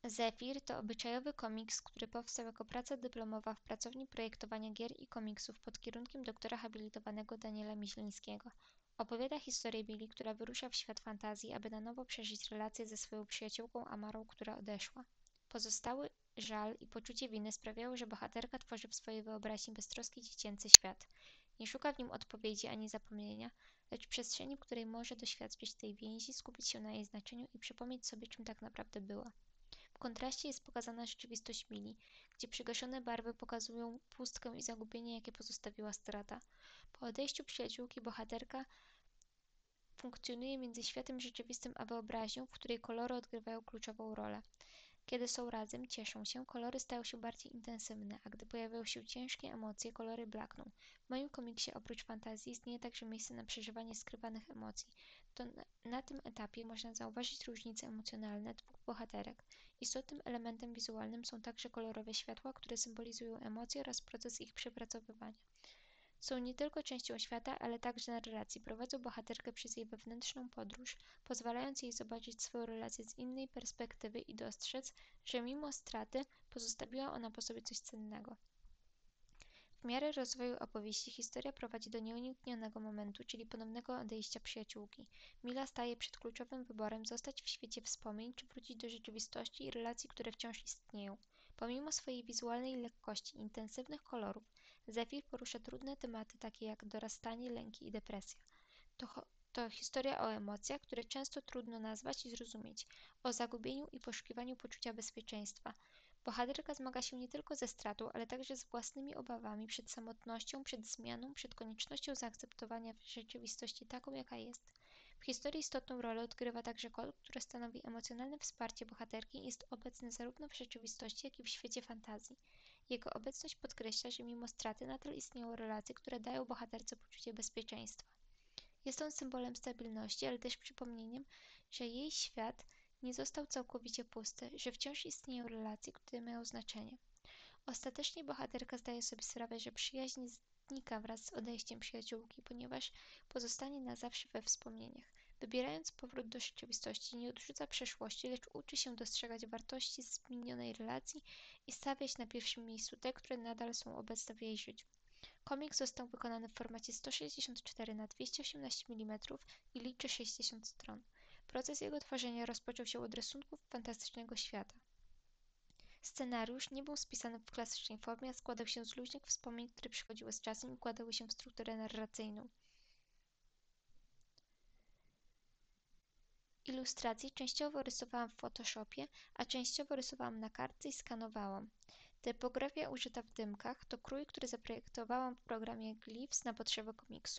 Zephyr to obyczajowy komiks, który powstał jako praca dyplomowa w pracowni projektowania gier i komiksów pod kierunkiem doktora habilitowanego Daniela Miźlińskiego. Opowiada historię Billy, która wyrusza w świat fantazji, aby na nowo przeżyć relację ze swoją przyjaciółką Amarą, która odeszła. Pozostały żal i poczucie winy sprawiały, że bohaterka tworzy w swojej wyobraźni beztroski dziecięcy świat. Nie szuka w nim odpowiedzi ani zapomnienia, lecz przestrzeni, w której może doświadczyć tej więzi, skupić się na jej znaczeniu i przypomnieć sobie, czym tak naprawdę była. W kontraście jest pokazana rzeczywistość Mili, gdzie przygaszone barwy pokazują pustkę i zagubienie, jakie pozostawiła strata. Po odejściu przyjaciółki bohaterka funkcjonuje między światem rzeczywistym a wyobraźnią, w której kolory odgrywają kluczową rolę. Kiedy są razem, cieszą się, kolory stają się bardziej intensywne, a gdy pojawiają się ciężkie emocje, kolory blakną. W moim komiksie oprócz fantazji istnieje także miejsce na przeżywanie skrywanych emocji. To na tym etapie można zauważyć różnice emocjonalne dwóch bohaterek. Istotnym elementem wizualnym są także kolorowe światła, które symbolizują emocje oraz proces ich przepracowywania. Są nie tylko częścią świata, ale także narracji. Prowadzą bohaterkę przez jej wewnętrzną podróż, pozwalając jej zobaczyć swoją relację z innej perspektywy i dostrzec, że mimo straty pozostawiła ona po sobie coś cennego. W miarę rozwoju opowieści historia prowadzi do nieuniknionego momentu, czyli ponownego odejścia przyjaciółki. Mila staje przed kluczowym wyborem: zostać w świecie wspomnień, czy wrócić do rzeczywistości i relacji, które wciąż istnieją. Pomimo swojej wizualnej lekkości i intensywnych kolorów, Zephyr porusza trudne tematy takie jak dorastanie, lęki i depresja. To historia o emocjach, które często trudno nazwać i zrozumieć, o zagubieniu i poszukiwaniu poczucia bezpieczeństwa. Bohaterka zmaga się nie tylko ze stratą, ale także z własnymi obawami przed samotnością, przed zmianą, przed koniecznością zaakceptowania rzeczywistości taką, jaka jest. W historii istotną rolę odgrywa także kot, który stanowi emocjonalne wsparcie bohaterki i jest obecny zarówno w rzeczywistości, jak i w świecie fantazji. Jego obecność podkreśla, że mimo straty nadal istnieją relacje, które dają bohaterce poczucie bezpieczeństwa. Jest on symbolem stabilności, ale też przypomnieniem, że jej świat nie został całkowicie pusty, że wciąż istnieją relacje, które mają znaczenie. Ostatecznie bohaterka zdaje sobie sprawę, że przyjaźń znika wraz z odejściem przyjaciółki, ponieważ pozostanie na zawsze we wspomnieniach. Wybierając powrót do rzeczywistości, nie odrzuca przeszłości, lecz uczy się dostrzegać wartości z minionej relacji i stawiać na pierwszym miejscu te, które nadal są obecne w jej życiu. Komiks został wykonany w formacie 164 na 218 mm i liczy 60 stron. Proces jego tworzenia rozpoczął się od rysunków fantastycznego świata. Scenariusz nie był spisany w klasycznej formie, a składał się z luźnych wspomnień, które przychodziły z czasem i układały się w strukturę narracyjną. Ilustracje częściowo rysowałam w Photoshopie, a częściowo rysowałam na kartce i skanowałam. Typografia użyta w dymkach to krój, który zaprojektowałam w programie Glyphs na potrzeby komiksu.